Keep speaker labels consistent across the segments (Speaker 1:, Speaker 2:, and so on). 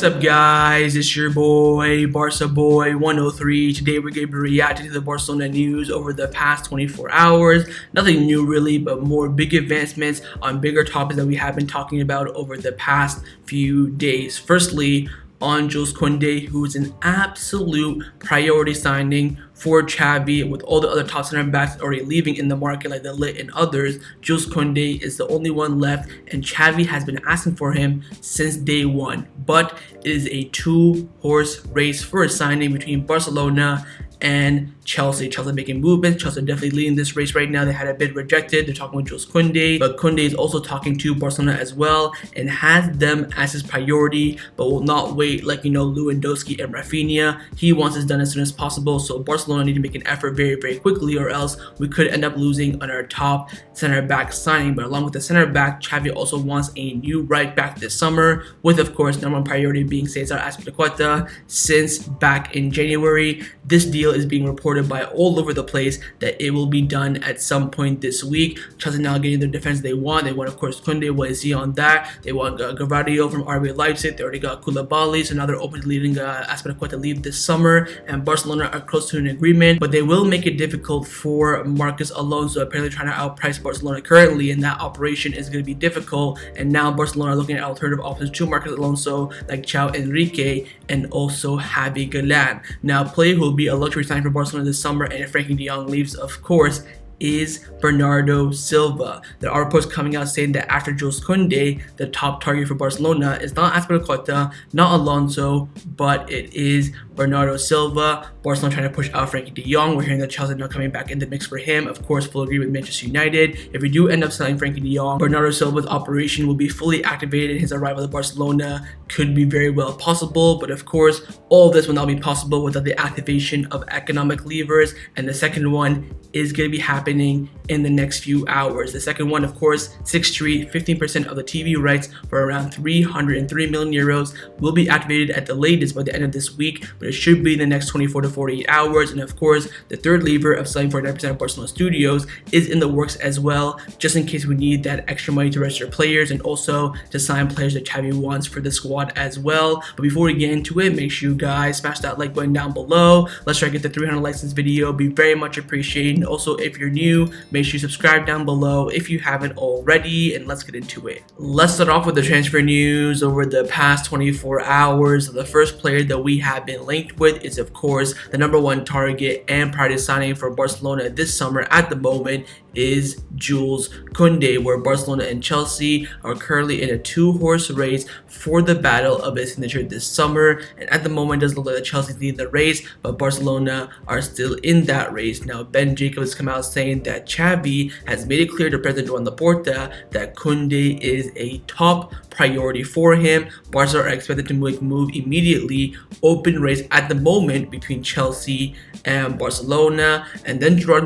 Speaker 1: What's up, guys? It's your boy, Barca Boy 103. Today we're going to be reacting to the Barcelona news over the past 24 hours. Nothing new really, but more big advancements on bigger topics that we have been talking about over the past few days. Firstly, on Jules Kounde, who is an absolute priority signing for Xavi, with all the other top center backs already leaving in the market like the Lit and others. Jules Kounde is the only one left, and Xavi has been asking for him since day one. But it is a two-horse race for a signing between Barcelona and Chelsea. Chelsea making movements. Chelsea definitely leading this race right now. They had a bid rejected. They're talking with Jules Kounde, but Kounde is also talking to Barcelona as well and has them as his priority, but will not wait like, Lewandowski and Rafinha. He wants this done as soon as possible, so Barcelona need to make an effort very, very quickly, or else we could end up losing on our top center back signing. But along with the center back, Xavi also wants a new right back this summer, with of course number one priority being Cesar Azpilicueta. Since back in January, this deal is being reported by all over the place that it will be done at some point this week. Chelsea now getting the defense they want. They want, of course, Kounde. What is he on that? They want Gerard from RB Leipzig. They already got Koulibaly, so now they're open to leaving Azpilicueta leave this summer, and Barcelona are close to an agreement, but they will make it difficult for Marcos Alonso, apparently trying to outprice Barcelona currently, and that operation is going to be difficult. And now Barcelona are looking at alternative options to Marcos Alonso like Caio Henrique and also Javi Galan. Now, player who will be a luxury sign for Barcelona this summer, and if Frenkie de Jong leaves, of course, is Bernardo Silva. There are reports coming out saying that after Jules Kounde, the top target for Barcelona is not Azpilicueta, not Alonso, but it is Bernardo Silva. Barcelona trying to push out Frenkie de Jong. We're hearing that Chelsea now coming back in the mix for him. Of course, full agree with Manchester United. If we do end up selling Frenkie de Jong, Bernardo Silva's operation will be fully activated. His arrival at Barcelona could be very well possible, but of course, all this will not be possible without the activation of economic levers, and the second one is going to be happening in the next few hours. The second one, of course, 6th Street, 15% of the TV rights for around 303 million euros will be activated at the latest by the end of this week, but it should be in the next 24 to 48 hours. And of course, the third lever of selling 49% of Barcelona Studios is in the works as well, just in case we need that extra money to register players and also to sign players that Xavi wants for the squad as well. But before we get into it, make sure you guys smash that like button down below. Let's try to get the 300 likes in this video. Be very much appreciated. And also, if you're new, make sure you subscribe down below if you haven't already, and let's get into it. Let's start off with the transfer news over the past 24 hours. The first player that we have been linked with is, of course, the number one target and priority signing for Barcelona this summer at the moment is Jules Kounde, where Barcelona and Chelsea are currently in a two-horse race for the battle of his signature this summer. And at the moment, it doesn't look like Chelsea's leading the race, but Barcelona are still in that race. Now, Ben Jacobs has come out saying that Xavi has made it clear to President Joan Laporta that Kounde is a top priority for him. Barca are expected to make move immediately. Open race at the moment between Chelsea and Barcelona. And then Gerard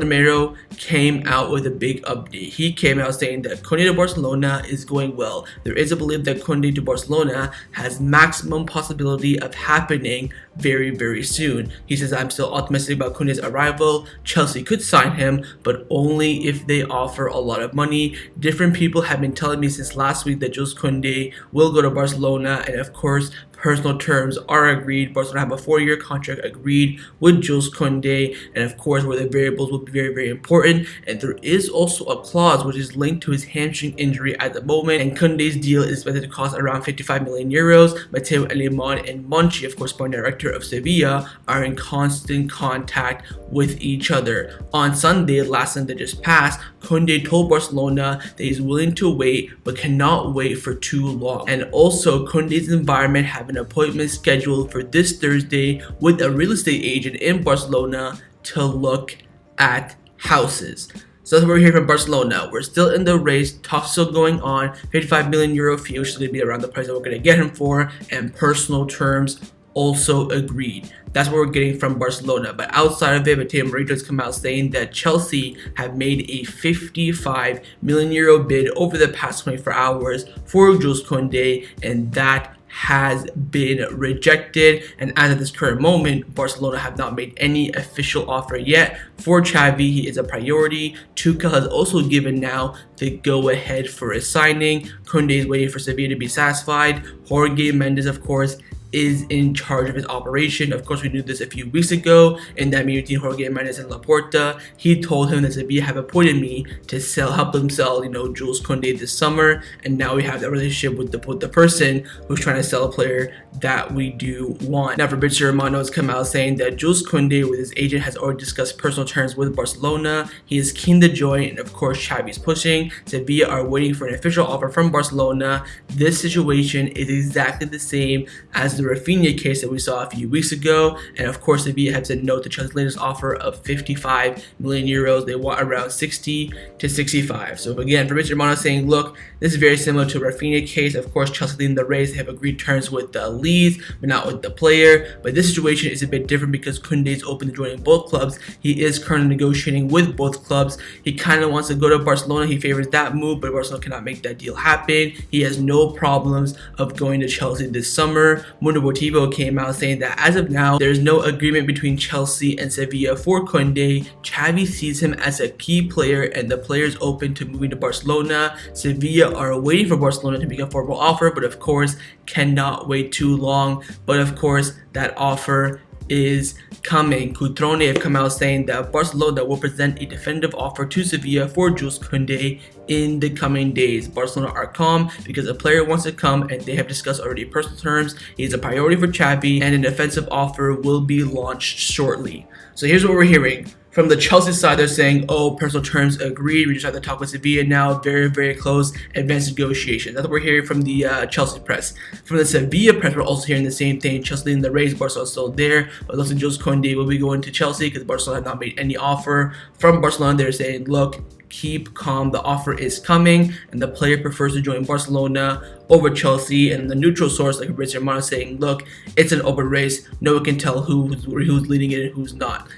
Speaker 1: came out with a big update. He came out saying that Kounde to Barcelona is going well. There is a belief that Kounde to Barcelona has maximum possibility of happening very, very soon. He says, I'm still optimistic about Kounde's arrival. Chelsea could sign him, but only if they offer a lot of money. Different people have been telling me since last week that Jules Kounde will go to Barcelona, and of course, personal terms are agreed. Barcelona have a 4-year contract agreed with Jules Kounde, and of course, where the variables will be very, very important. And there is also a clause which is linked to his hamstring injury at the moment, and Kounde's deal is expected to cost around 55 million euros. Mateo Alemán and Monchi, of course, sporting director of Sevilla, are in constant contact with each other. On Sunday, last Sunday just passed, Kounde told Barcelona that he's willing to wait but cannot wait for too long. And also, Kounde's environment have an appointment scheduled for this Thursday with a real estate agent in Barcelona to look at houses. So that's what we're hearing from Barcelona. We're still in the race, talks still going on, 55 million euro fee, which is going to be around the price that we're going to get him for, and personal terms also agreed. That's what we're getting from Barcelona. But outside of it, Mateo Morito has come out saying that Chelsea have made a 55 million euro bid over the past 24 hours for Jules Kounde, and that has been rejected. And as of this current moment, Barcelona have not made any official offer yet for Xavi. He is a priority. Tuchel has also given now the go-ahead for his signing. Kounde is waiting for Sevilla to be satisfied. Jorge Mendes, of course, is in charge of his operation. Of course, we knew this a few weeks ago in that meeting between Jorge Mendes and Laporta. He told him that Sevilla have appointed me to help them sell, Jules Kounde this summer, and now we have that relationship with the person who's trying to sell a player that we do want. Now, Fabrizio Romano has come out saying that Jules Kounde with his agent has already discussed personal terms with Barcelona. He is keen to join, and of course, Xavi is pushing. Sevilla are waiting for an official offer from Barcelona. This situation is exactly the same as the Rafinha case that we saw a few weeks ago, and of course Sevilla have said no to Chelsea's latest offer of 55 million euros. They want around 60 to 65. So again, Fabrizio Romano saying, look, this is very similar to a Rafinha case. Of course, Chelsea leading the race. They have agreed terms with the Leeds, but not with the player. But this situation is a bit different because Kounde is open to joining both clubs. He is currently negotiating with both clubs. He kind of wants to go to Barcelona. He favors that move, but Barcelona cannot make that deal happen. He has no problems of going to Chelsea this summer. Mundo Deportivo came out saying that as of now, there is no agreement between Chelsea and Sevilla for Kounde. Xavi sees him as a key player, and the player is open to moving to Barcelona. Sevilla are waiting for Barcelona to make a formal offer, but of course cannot wait too long. But of course, that offer is coming. Cutrone have come out saying that Barcelona will present a definitive offer to Sevilla for Jules Kounde in the coming days. Barcelona are calm because a player wants to come, and they have discussed already personal terms. He is a priority for Xavi, and an offensive offer will be launched shortly. So here's what we're hearing. From the Chelsea side, they're saying, oh, personal terms agreed. We just have to talk with Sevilla now. Very, very close advanced negotiations. That's what we're hearing from the Chelsea press. From the Sevilla press, we're also hearing the same thing. Chelsea leading the race. Barcelona is still there. But it looks like Jules Kounde will be going to Chelsea because Barcelona have not made any offer. From Barcelona, they're saying, look, keep calm. The offer is coming, and the player prefers to join Barcelona over Chelsea. And the neutral source, like Fabrizio Romano, saying, look, it's an open race. No one can tell who's leading it and who's not.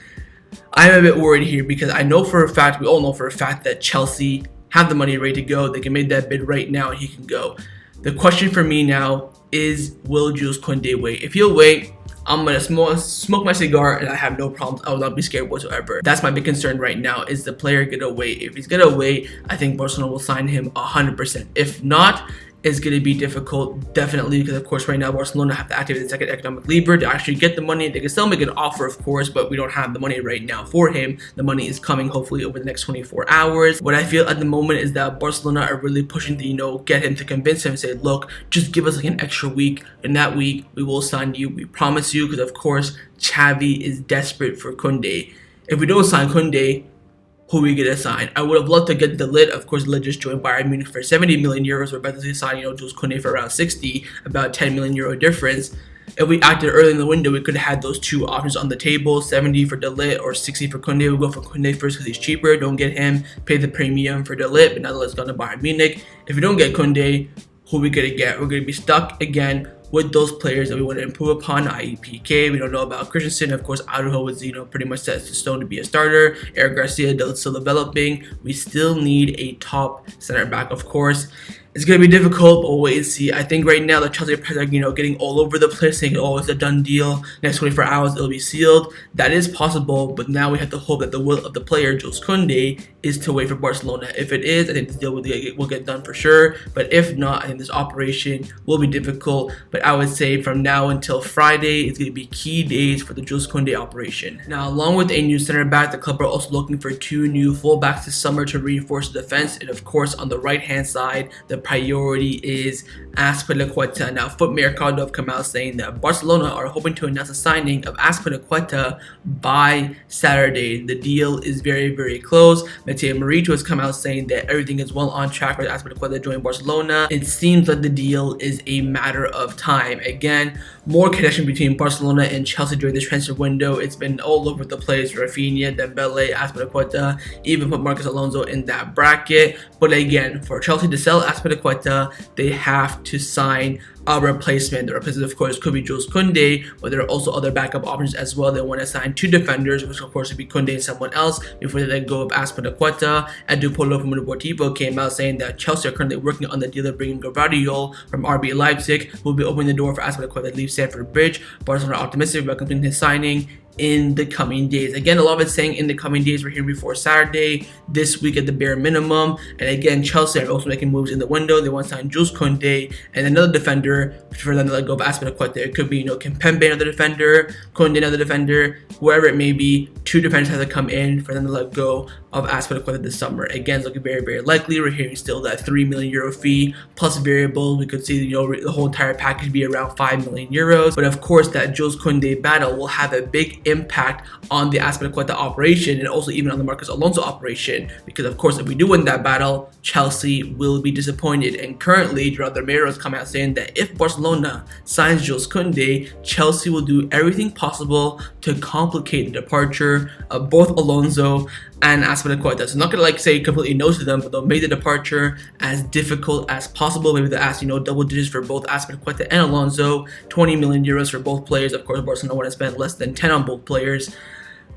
Speaker 1: I'm a bit worried here because I know for a fact, we all know for a fact that Chelsea have the money ready to go. They can make that bid right now and he can go. The question for me now is, will Jules Kounde wait? If he'll wait, I'm going to smoke my cigar and I have no problems. I will not be scared whatsoever. That's my big concern right now, is the player going to wait. If he's going to wait, I think Barcelona will sign him 100%. If not, it's going to be difficult, definitely, because of course right now Barcelona have to activate the second economic lever to actually get the money. They can still make an offer, of course, but we don't have the money right now for him. The money is coming hopefully over the next 24 hours. What I feel at the moment is that Barcelona are really pushing to, get him, to convince him, say, look, just give us like an extra week. In that week, we will sign you. We promise you, because of course Xavi is desperate for Kounde. If we don't sign Kounde, who we gonna sign? I would have loved to get De Ligt. Of course, De Ligt just joined Bayern Munich for 70 million euros. We're about to sign, Jules Kounde for around 60, about 10 million euro difference. If we acted early in the window, we could have had those two options on the table, 70 for De Ligt or 60 for Kounde. We'll go for Kounde first because he's cheaper. Don't get him, pay the premium for De Ligt, but now De Ligt's gone to Bayern Munich. If we don't get Kounde, who we gonna get? We're gonna be stuck again with those players that we want to improve upon, i.e. Pique. We don't know about Christensen. Of course, Araujo is, pretty much set to stone to be a starter. Eric Garcia still developing. We still need a top center back, of course. It's going to be difficult, but we'll wait and see. I think right now the Chelsea press are, getting all over the place, saying, oh, it's a done deal. Next 24 hours, it'll be sealed. That is possible, but now we have to hope that the will of the player, Jules Kounde, is to wait for Barcelona. If it is, I think this deal will get done for sure. But if not, I think this operation will be difficult. But I would say from now until Friday, it's going to be key days for the Jules Kounde operation. Now, along with a new center back, the club are also looking for two new fullbacks this summer to reinforce the defense. And of course, on the right-hand side, the priority is Azpilicueta. Now, Foot Mercado have come out saying that Barcelona are hoping to announce the signing of Azpilicueta by Saturday. The deal is very, very close. Mateo Marito has come out saying that everything is well on track for Azpilicueta to join Barcelona. It seems like the deal is a matter of time. Again, more connection between Barcelona and Chelsea during this transfer window. It's been all over the place. Rafinha, Dembele, Azpilicueta, even put Marcos Alonso in that bracket. But again, for Chelsea to sell Azpilicueta, they have to sign a replacement. The replacement, of course, could be Jules Kounde, but there are also other backup options as well. They want to sign two defenders, which of course would be Kounde and someone else, before they let go of Azpilicueta. And Dupolo from Deportivo came out saying that Chelsea are currently working on the deal of bringing Gerard from RB Leipzig, who will be opening the door for Azpilicueta to leave Stamford Bridge. Barcelona are optimistic about completing his signing in the coming days. Again, a lot of it's saying in the coming days. We're hearing before Saturday, this week at the bare minimum. And again, Chelsea are also making moves in the window. They want to sign Jules Kounde and another defender for them to let go of Azpilicueta. It could be, Kimpembe, another defender, Kounde, another defender, whoever it may be. 2 defenders have to come in for them to let go of Azpilicueta this summer. Again, it's looking very, very likely. We're hearing still that €3 million fee plus variable. We could see, the whole entire package be around €5 million. But of course, that Jules Kounde battle will have a big impact on the Azpilicueta operation and also even on the Marcos Alonso operation. Because of course, if we do win that battle, Chelsea will be disappointed. And currently, Gerard has come out saying that if Barcelona signs Jules Kounde, Chelsea will do everything possible to complicate the departure of both Alonso and Azpilicueta. So not gonna say completely no to them, but they'll make the departure as difficult as possible. Maybe they'll ask, double digits for both Azpilicueta and Alonso, €20 million for both players. Of course, Barcelona want to spend less than 10 on both players.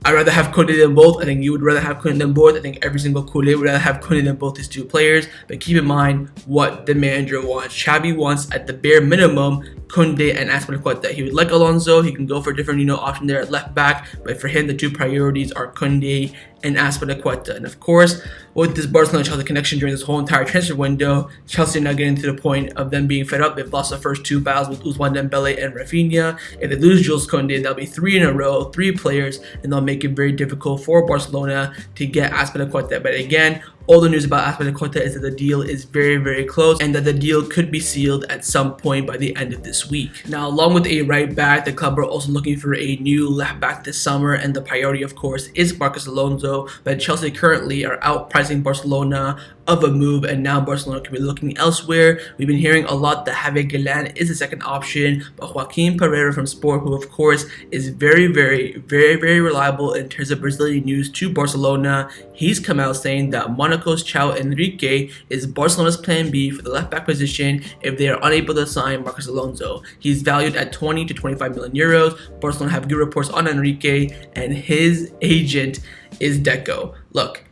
Speaker 1: I'd rather have Kounde than both. I think you would rather have Kounde than both. I think every single Kounde would rather have Kounde than both these 2 players. But keep in mind what the manager wants. Xavi wants, at the bare minimum, Kounde and Azpilicueta. He would like Alonso. He can go for a different, option there at left back. But for him, the 2 priorities are Kounde and Azpilicueta. And of course, with this Barcelona-Chelsea connection during this whole entire transfer window, Chelsea are now getting to the point of them being fed up. They've lost the first 2 battles with Ousmane Dembele and Rafinha. If they lose Jules Kounde, that'll be 3 in a row, 3 players, and they'll make it very difficult for Barcelona to get Azpilicueta. But again, all the news about Azpilicueta is that the deal is very, very close and that the deal could be sealed at some point by the end of this week. Now, along with a right back, the club are also looking for a new left back this summer, and the priority, of course, is Marcos Alonso. But Chelsea currently are outpricing Barcelona of a move, and now Barcelona could be looking elsewhere. We've been hearing a lot that Javi Galan is the second option, but Joaquin Pereira from Sport, who of course is very, very, very, very reliable in terms of Brazilian news to Barcelona, he's come out saying that Monaco's Caio Henrique is Barcelona's plan B for the left back position if they are unable to sign Marcos Alonso. He's valued at 20 to 25 million euros. Barcelona have good reports on Henrique, and his agent is Deco. Look,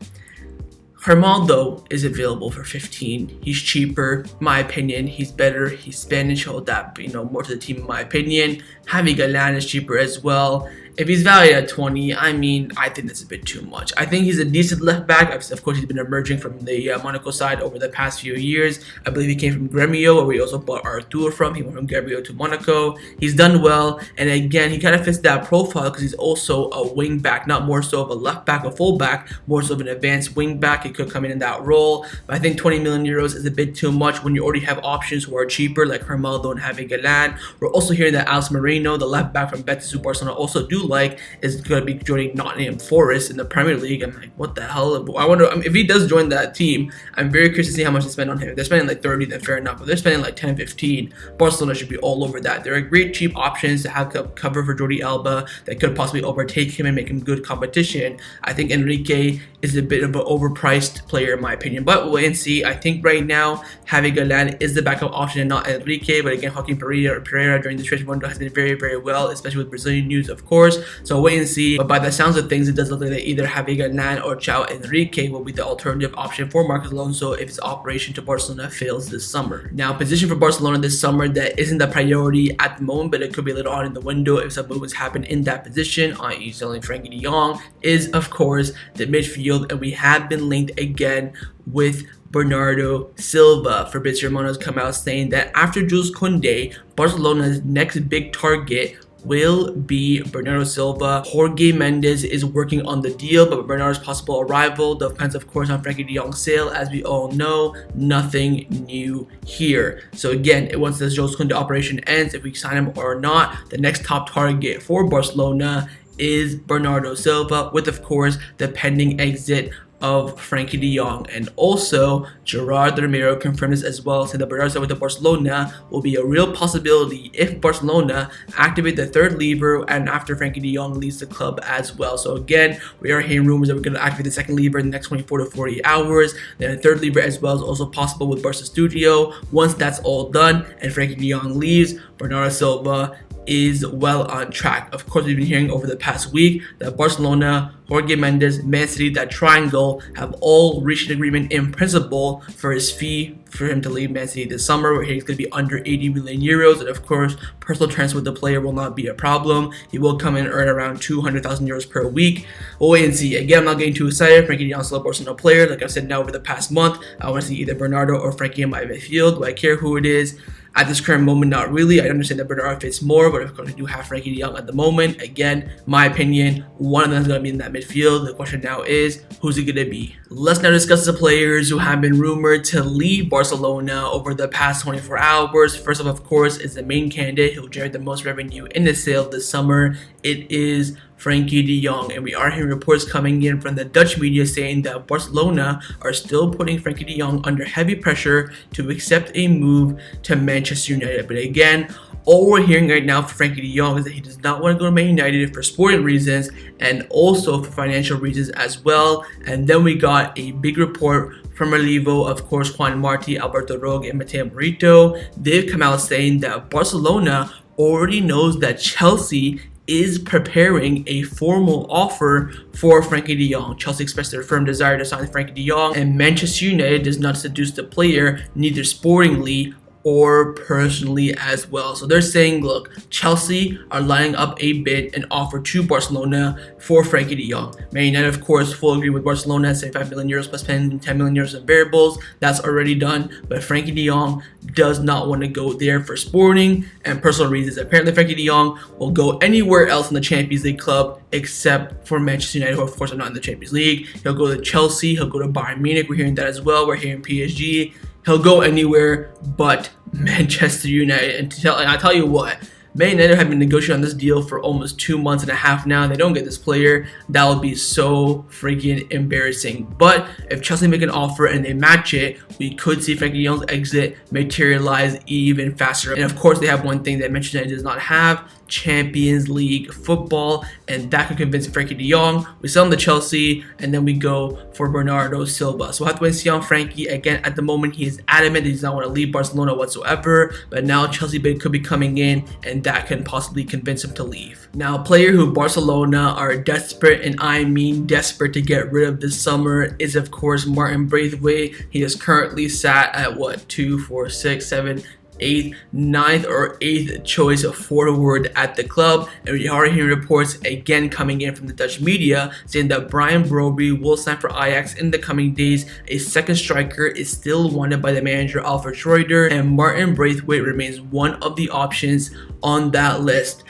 Speaker 1: Hermaldo is available for 15. He's cheaper, in my opinion. He's better. He's Spanish. He'll adapt, more to the team, in my opinion. Javi Galan is cheaper as well. If he's valued at 20, I think that's a bit too much. I think he's a decent left back. Of course, he's been emerging from the Monaco side over the past few years. I believe he came from Gremio, where he also bought Arthur from. He went from Gremio to Monaco. He's done well, and again, he kind of fits that profile because he's also a wing back, not more so of a left back, a full back, more so of an advanced wing back. He could come in that role, but I think 20 million euros is a bit too much when you already have options who are cheaper, like Hermaldo and Javi Galan. We're also hearing that Alex Moreno, the left back from Betis, who Barcelona also do like, is going to be joining Nottingham Forest in the Premier League. I'm like, what the hell? I wonder if he does join that team. I'm very curious to see how much they spend on him. If they're spending like 30, then fair enough. But they're spending like 10, 15. Barcelona should be all over that. There are great cheap options to have cover for Jordi Alba that could possibly overtake him and make him good competition. I think Enrique is a bit of an overpriced player in my opinion, but we'll wait and see. I think right now Javi Galan is the backup option and not Enrique. But again, Joaquin Pereira during the stretch window has been very, very well, especially with Brazilian news, of course. So wait and see. But by the sounds of things, it does look like that either Javi Galan or Caio Henrique will be the alternative option for Marcos Alonso if his operation to Barcelona fails this summer. Now, position for Barcelona this summer that isn't the priority at the moment, but it could be later on in the window if some movements happen in that position, i.e. selling Frenkie de Jong, is of course the midfield, and we have been linked again with Bernardo Silva. Fabrizio Romano has come out saying that after Jules Kounde, Barcelona's next big target will be Bernardo Silva. Jorge Mendes is working on the deal, but Bernardo's possible arrival depends, of course, on Frenkie de Jong's sale. As we all know, nothing new here. So again, once this Jules Kounde operation ends, if we sign him or not, the next top target for Barcelona is Bernardo Silva, with, of course, the pending exit of Frenkie de Jong. And also, Gerard confirmed this as well, saying that Bernardo Silva with Barcelona will be a real possibility if Barcelona activate the third lever and after Frenkie de Jong leaves the club as well. So again, we are hearing rumors that we're going to activate the second lever in the next 24 to 48 hours. Then a third lever as well is also possible with Barca Studio. Once that's all done and Frenkie de Jong leaves, Bernardo Silva is well on track. Of course, we've been hearing over the past week that Barcelona, Jorge Mendes, Man City, that triangle have all reached an agreement in principle for his fee for him to leave Man City this summer, where he's going to be under 80 million euros. And of course, personal transfer with the player will not be a problem. He will come in and earn around 200,000 euros per week. We'll wait and see. Again, I'm not getting too excited. Frenkie de Jong is still a Barcelona player. Like I've said now over the past month, I want to see either Bernardo or Frenkie in my midfield. Do I care who it is? At this current moment, not really. I understand that Bernardo fits more, but of course I do have Frenkie de Jong at the moment. Again, my opinion, one of them is going to be in that midfield. The question now is, who's it going to be? Let's now discuss the players who have been rumored to leave Barcelona over the past 24 hours. First of course, is the main candidate who will generate the most revenue in the sale this summer. It is Frenkie de Jong, and we are hearing reports coming in from the Dutch media saying that Barcelona are still putting Frenkie de Jong under heavy pressure to accept a move to Manchester United. But again, all we're hearing right now for Frenkie de Jong is that he does not want to go to Man United for sporting reasons and also for financial reasons as well. And then we got a big report from Relevo, of course, Juan Martí, Alberto Rogue, and Mateo Morito. They've come out saying that Barcelona already knows that Chelsea is preparing a formal offer for Frenkie de Jong. Chelsea expressed their firm desire to sign Frenkie de Jong, and Manchester United does not seduce the player, neither sportingly or personally as well. So they're saying, look, Chelsea are lining up a bid and offer to Barcelona for Frenkie de Jong. Man United, of course, full agree with Barcelona at 75 million euros plus paying 10 million euros in variables. That's already done. But Frenkie de Jong does not want to go there for sporting and personal reasons. Apparently, Frenkie de Jong will go anywhere else in the Champions League club except for Manchester United, who of course are not in the Champions League. He'll go to Chelsea. He'll go to Bayern Munich. We're hearing that as well. We're hearing PSG. He'll go anywhere but Manchester United. And I tell you what, Man United have been negotiating on this deal for almost 2 months and a half now. They don't get this player. That would be so freaking embarrassing. But if Chelsea make an offer and they match it, we could see Frenkie de Jong's exit materialize even faster. And of course, they have one thing that Manchester United does not have: Champions League football, and that could convince Frenkie de Jong. We sell him to Chelsea, and then we go for Bernardo Silva. So we'll have to wait and see on Frenkie. Again, at the moment, he is adamant that he does not want to leave Barcelona whatsoever, but now Chelsea bid could be coming in, and that can possibly convince him to leave. Now, a player who Barcelona are desperate, and I mean desperate, to get rid of this summer is, of course, Martin Braithwaite. He is currently sat at what, 2, 4, 6, 7, 8th, 9th, or 8th choice forward at the club. And we are hearing reports again coming in from the Dutch media saying that Brian Brobby will sign for Ajax in the coming days. A second striker is still wanted by the manager Alfred Schreuder, and Martin Braithwaite remains one of the options on that list.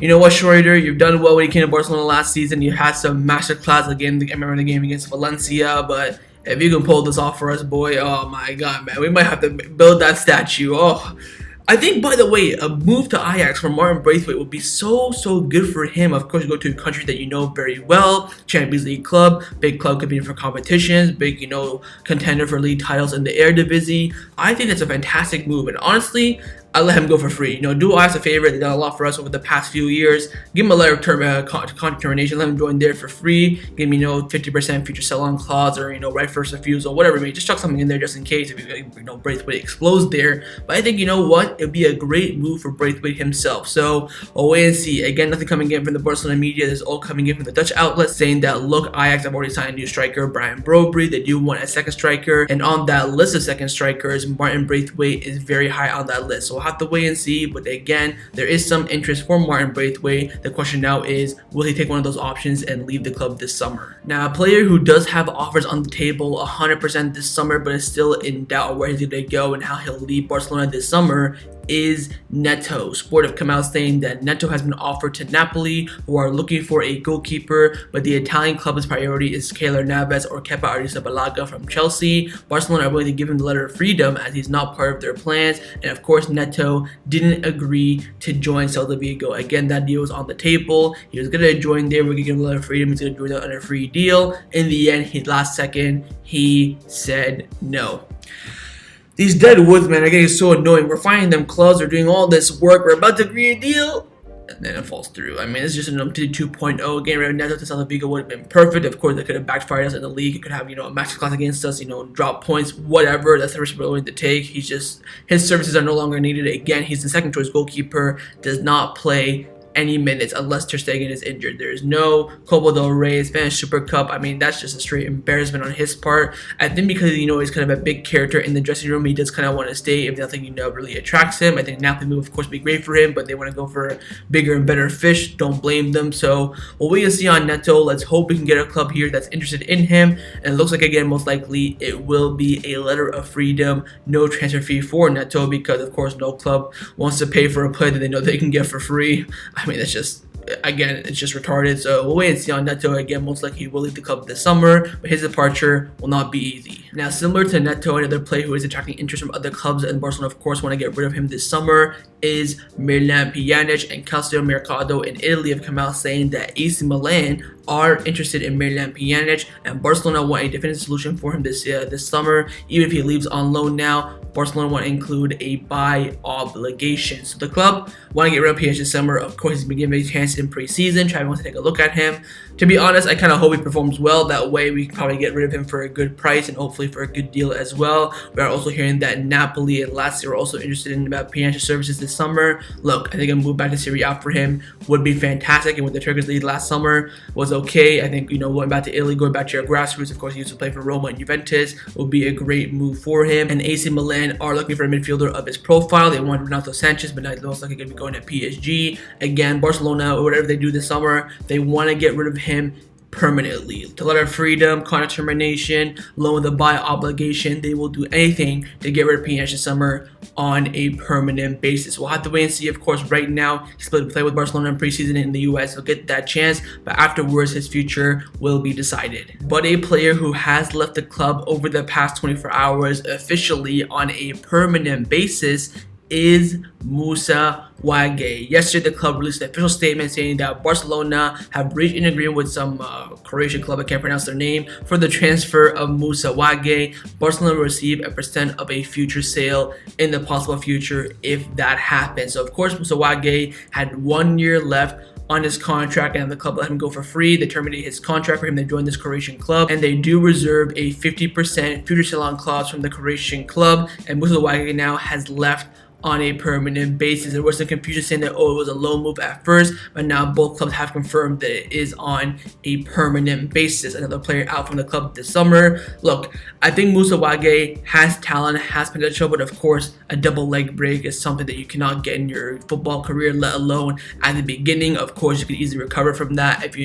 Speaker 1: You know what, Schreuder, you've done well when you came to Barcelona last season. You had some masterclass again. I remember the game against Valencia, but if you can pull this off for us, boy, oh my god, man, we might have to build that statue. Oh, I think, by the way, a move to Ajax for Martin Braithwaite would be so good for him. Of course, you go to a country that you know very well, Champions League club, big club competing for competitions, big, contender for league titles in the Eredivisie. I think that's a fantastic move, and honestly, I'll let him go for free. Do us a favor. They've done a lot for us over the past few years. Give him a letter of contract termination. Let him join there for free. Give me 50% future sell-on clause, or right first refusal, whatever. Maybe just chuck something in there just in case if Braithwaite explodes there. But I think it'd be a great move for Braithwaite himself. So we'll wait and see. Again, nothing coming in from the Barcelona media. This is all coming in from the Dutch outlets saying that, look, Ajax have already signed a new striker, Brian Brobby. They do want a second striker, and on that list of second strikers, Martin Braithwaite is very high on that list. So have to wait and see, but again, there is some interest for Martin Braithwaite. The question now is, will he take one of those options and leave the club this summer? Now, a player who does have offers on the table 100% this summer, but is still in doubt where he's going to go and how he'll leave Barcelona this summer, is Neto. Sport have come out saying that Neto has been offered to Napoli, who are looking for a goalkeeper, but the Italian club's priority is Keylor Navas or Kepa Arrizabalaga from Chelsea. Barcelona are willing to give him the letter of freedom as he's not part of their plans, and of course Neto didn't agree to join Celta Vigo. Again, that deal was on the table. He was going to join there, we're going to give him the letter of freedom, he's going to join that under a free deal. In the end, last second, he said no. These dead woods, man, are getting so annoying. We're finding them clubs, we're doing all this work, we're about to agree a deal, and then it falls through. I mean, it's just an empty 2.0 game. Right? Neto to Salvavigo would have been perfect. Of course, they could have backfired us in the league. It could have, a masterclass against us, drop points, whatever. That's the risk we're willing to take. His services are no longer needed. Again, he's the second choice goalkeeper, does not play any minutes unless Ter Stegen is injured. There is no Copa del Rey, Spanish Super Cup. I mean, that's just a straight embarrassment on his part. I think because, he's kind of a big character in the dressing room, he does kind of want to stay if nothing, really attracts him. I think Napoli move, of course, would be great for him, but they want to go for bigger and better fish. Don't blame them. So we'll wait to see on Neto. Let's hope we can get a club here that's interested in him. And it looks like, again, most likely it will be a letter of freedom, no transfer fee for Neto, because, of course, no club wants to pay for a player that they know they can get for free. I mean, it's just retarded. So we'll wait and see on Neto. Again, most likely he will leave the club this summer, but his departure will not be easy. Now, similar to Neto, another player who is attracting interest from other clubs, and Barcelona, of course, want to get rid of him this summer, is Miralem Pjanic. And Calcio Mercato in Italy have come out saying that AC Milan are interested in Miralem Pjanic, and Barcelona want a definitive solution for him this summer. Even if he leaves on loan now, Barcelona want to include a buy obligation. So the club want to get rid of Pjanic this summer. Of course, he's been given a chance in preseason. Xavi wants to take a look at him. To be honest, I kind of hope he performs well. That way, we can probably get rid of him for a good price and hopefully for a good deal as well. We are also hearing that Napoli and Lazio are also interested in Pjanic's services this summer. Look, I think a move back to Serie A for him would be fantastic. And with the Turkish league last summer was okay. I think, going back to Italy, going back to your grassroots, of course, he used to play for Roma and Juventus, would be a great move for him. And AC Milan are looking for a midfielder of his profile. They want Renato Sanchez, but now most likely going to be going to PSG. Again, Barcelona, or whatever they do this summer, they want to get rid of him permanently. To letter of freedom, contract termination, loan with a buy obligation, they will do anything to get rid of Pjanic this summer on a permanent basis. We'll have to wait and see. Of course, right now he's supposed to play with Barcelona in preseason in the US. He'll get that chance, but afterwards his future will be decided. But a player who has left the club over the past 24 hours officially on a permanent basis is Moussa Wague. Yesterday, the club released an official statement saying that Barcelona have reached an agreement with some Croatian club, I can't pronounce their name, for the transfer of Moussa Wague. Barcelona will receive a percent of a future sale in the possible future if that happens. So, of course, Moussa Wague had 1 year left on his contract, and the club let him go for free. They terminated his contract for him to join this Croatian club, and they do reserve a 50% future sell-on clause from the Croatian club, and Moussa Wague now has left on a permanent basis. There was some confusion saying that, it was a loan move at first, but now both clubs have confirmed that it is on a permanent basis. Another player out from the club this summer. Look, I think Moussa Wague has talent, has potential, but of course, a double leg break is something that you cannot get in your football career, let alone at the beginning. Of course, you can easily recover from that if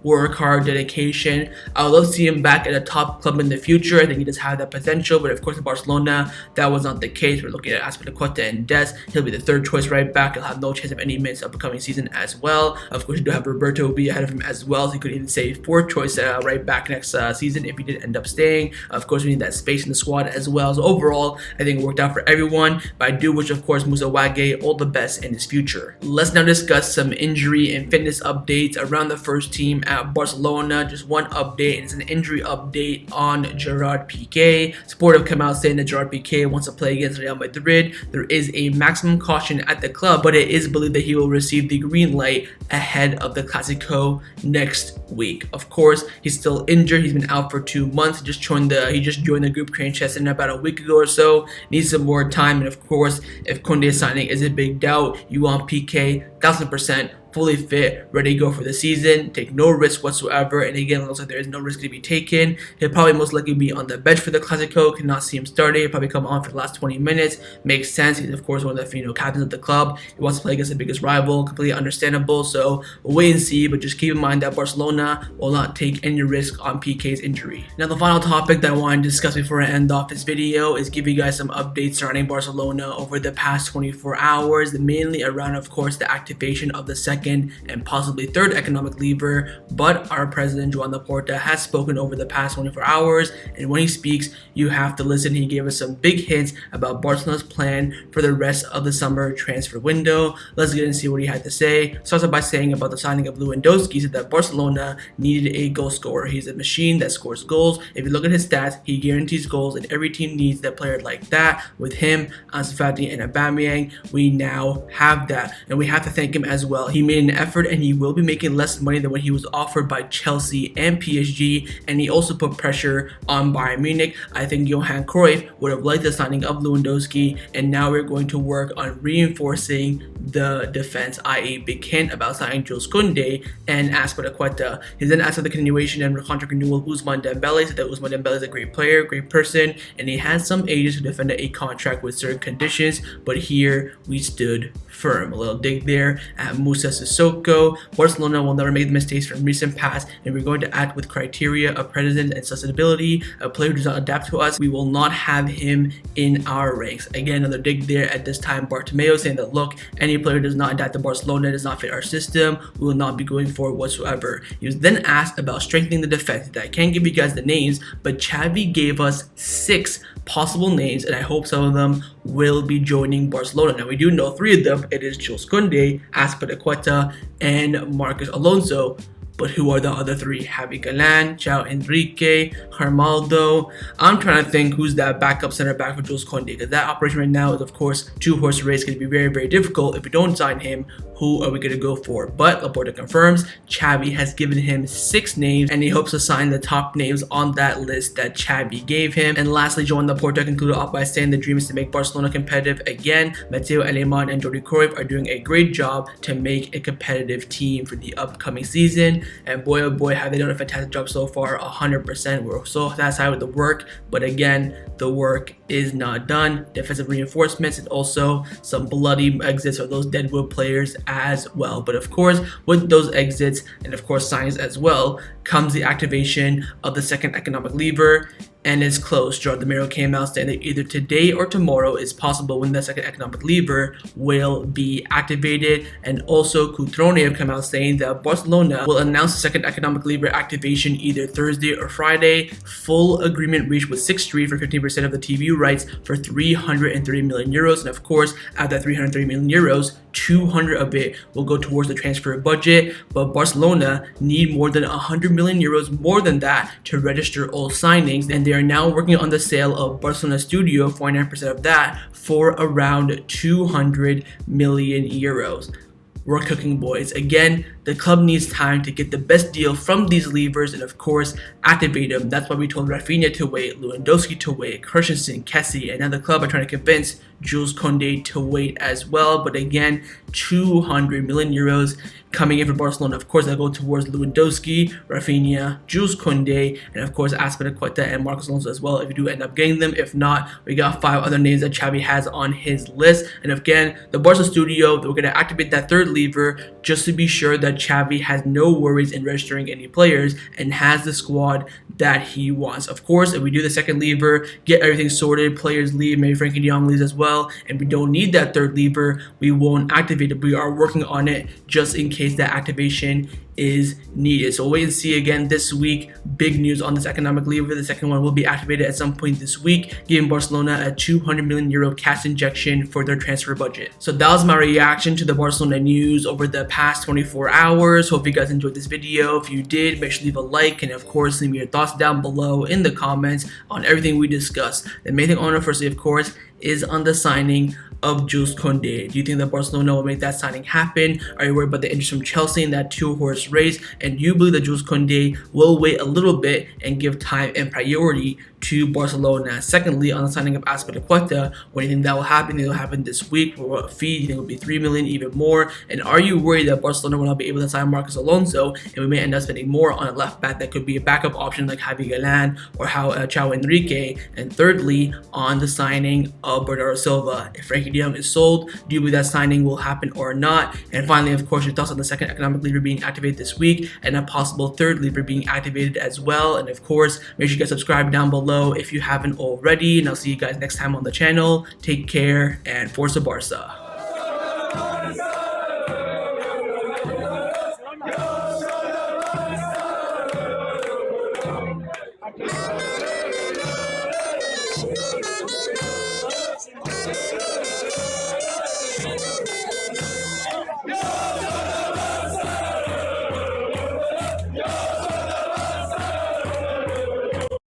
Speaker 1: work hard, dedication. I would love to see him back at a top club in the future. I think he does have that potential, but of course in Barcelona, that was not the case. We're looking at Azpilicueta and Des. He'll be the third choice right back. He'll have no chance of any minutes upcoming season as well. Of course, you do have Roberto will be ahead of him as well, so he could even say fourth choice right back next season if he did end up staying. Of course, we need that space in the squad as well. So overall, I think it worked out for everyone, but I do wish, of course, Moussa Wague all the best in his future. Let's now discuss some injury and fitness updates around the first team at Barcelona. Just one update, and it's an injury update on Gerard Pique. Sport have come out saying that Gerard Pique wants to play against Real Madrid. There is a maximum caution at the club, but it is believed that he will receive the green light ahead of the Clásico next week. Of course, he's still injured. He's been out for 2 months. He just joined the group training session about a week ago or so. Needs some more time, and of course, if Kounde signing is a big doubt, you want Pique 1000% fully fit, ready to go for the season, take no risk whatsoever, and again, it looks like there is no risk to be taken. He'll probably most likely be on the bench for the Clásico, cannot see him starting, he'll probably come on for the last 20 minutes, makes sense. He's of course one of the captains of the club, he wants to play against the biggest rival, completely understandable, so we'll wait and see, but just keep in mind that Barcelona will not take any risk on Pique's injury. Now the final topic that I want to discuss before I end off this video is give you guys some updates surrounding Barcelona over the past 24 hours, mainly around of course the activation of the second second and possibly third economic lever, but our president Joan Laporta has spoken over the past 24 hours, and when he speaks, you have to listen. He gave us some big hints about Barcelona's plan for the rest of the summer transfer window. Let's get and see what he had to say. Starts off by saying about the signing of Lewandowski, said that Barcelona needed a goal scorer. He's a machine that scores goals. If you look at his stats, he guarantees goals, and every team needs a player like that. With him, Ansu Fati, and Aubameyang, we now have that, and we have to thank him as well. He made an effort, and he will be making less money than what he was offered by Chelsea and PSG, and he also put pressure on Bayern Munich. I think Johan Cruyff would have liked the signing of Lewandowski, and now we're going to work on reinforcing the defense, i.e. big hint about signing Jules Kounde and Azpilicueta. He then asked for the continuation and contract renewal of Ousmane Dembele, said that Ousmane Dembele is a great player, great person, and he has some ages to defend a contract with certain conditions, but here we stood firm. A little dig there at Moussa Sissoko. Barcelona will never make the mistakes from recent past, and we're going to act with criteria of presence and sustainability. A player who does not adapt to us, we will not have him in our ranks. Again, another dig there at this time Bartomeu, saying that look, any player who does not adapt to Barcelona, does not fit our system, we will not be going for whatsoever. He was then asked about strengthening the defense. I can't give you guys the names, but Xavi gave us 6 possible names, and I hope some of them will be joining Barcelona. Now we do know 3 of them. It is Jules Kounde, Azpilicueta, and Marcos Alonso. But who are the other 3? Javi Galan, Caio Henrique, Carmaldo. I'm trying to think who's that backup center back for Jules Kounde, because that operation right now is, of course, 2-horse race. Going to be very, very difficult. If we don't sign him, who are we going to go for? But Laporta confirms Xavi has given him 6 names, and he hopes to sign the top names on that list that Xavi gave him. And lastly, Joan Laporta concluded off by saying the dream is to make Barcelona competitive again. Matteo Alemán and Jordi Cruyff are doing a great job to make a competitive team for the upcoming season. And boy, oh boy, have they done a fantastic job so far. 100%. We're so satisfied with the work, but again, the work is not done. Defensive reinforcements and also some bloody exits of those deadwood players as well. But of course, with those exits and of course signs as well, comes the activation of the second economic lever, and it's close. Gerard came out saying that either today or tomorrow is possible when the second economic lever will be activated. And also Cutrone have come out saying that Barcelona will announce the second economic lever activation either Thursday or Friday. Full agreement reached with Sixth Street for 15% of the TV rights for 330 million euros. And of course, out of that 330 million euros, 200 of it will go towards the transfer budget, but Barcelona need more than 100 million euros more than that to register all signings, and they are now working on the sale of Barca Studio, 49% of that, for around 200 million euros. We're cooking, boys. Again, the club needs time to get the best deal from these levers and of course activate them. That's why we told Rafinha to wait, Lewandowski to wait, Christensen, Kessie, and now the club are trying to convince Jules Kounde to wait as well. But again, 200 million euros coming in for Barcelona. Of course, they'll go towards Lewandowski, Rafinha, Jules Kounde, and of course Azpilicueta and Marcos Alonso as well if you do end up getting them. If not, we got 5 other names that Xavi has on his list. And again, the Barca Studio, we're going to activate that third lever just to be sure that Xavi has no worries in registering any players and has the squad that he wants. Of course, if we do the second lever, get everything sorted, players leave, maybe Frenkie de Jong leaves as well, and we don't need that third lever, we won't activate it. We are working on it just in case that activation is needed. So wait and see. Again this week, big news on this economic lever. The second one will be activated at some point this week, giving Barcelona a 200 million euro cash injection for their transfer budget. So that was my reaction to the Barcelona news over the past 24 hours. Hope you guys enjoyed this video. If you did, make sure to leave a like, and of course leave me your thoughts down below in the comments on everything we discussed. The main thing I want to firstly, of course, is on the signing of Jules Kounde. Do you think that Barcelona will make that signing happen? Are you worried about the interest from Chelsea in that 2-horse race? And do you believe that Jules Kounde will wait a little bit and give time and priority to Barcelona? Secondly, on the signing of Azpilicueta, what do you think that will happen? It will happen this week. For what fee? Do you think it will be 3 million, even more? And are you worried that Barcelona will not be able to sign Marcos Alonso and we may end up spending more on a left back that could be a backup option like Javi Galan or Caio Henrique? And thirdly, on the signing of Bernardo Silva, if Frenkie de Jong is sold, do you believe that signing will happen or not? And finally, of course, your thoughts on the second economic lever being activated this week and a possible third lever being activated as well. And of course, make sure you guys subscribe down below if you haven't already, and I'll see you guys next time on the channel. Take care and Forza Barca.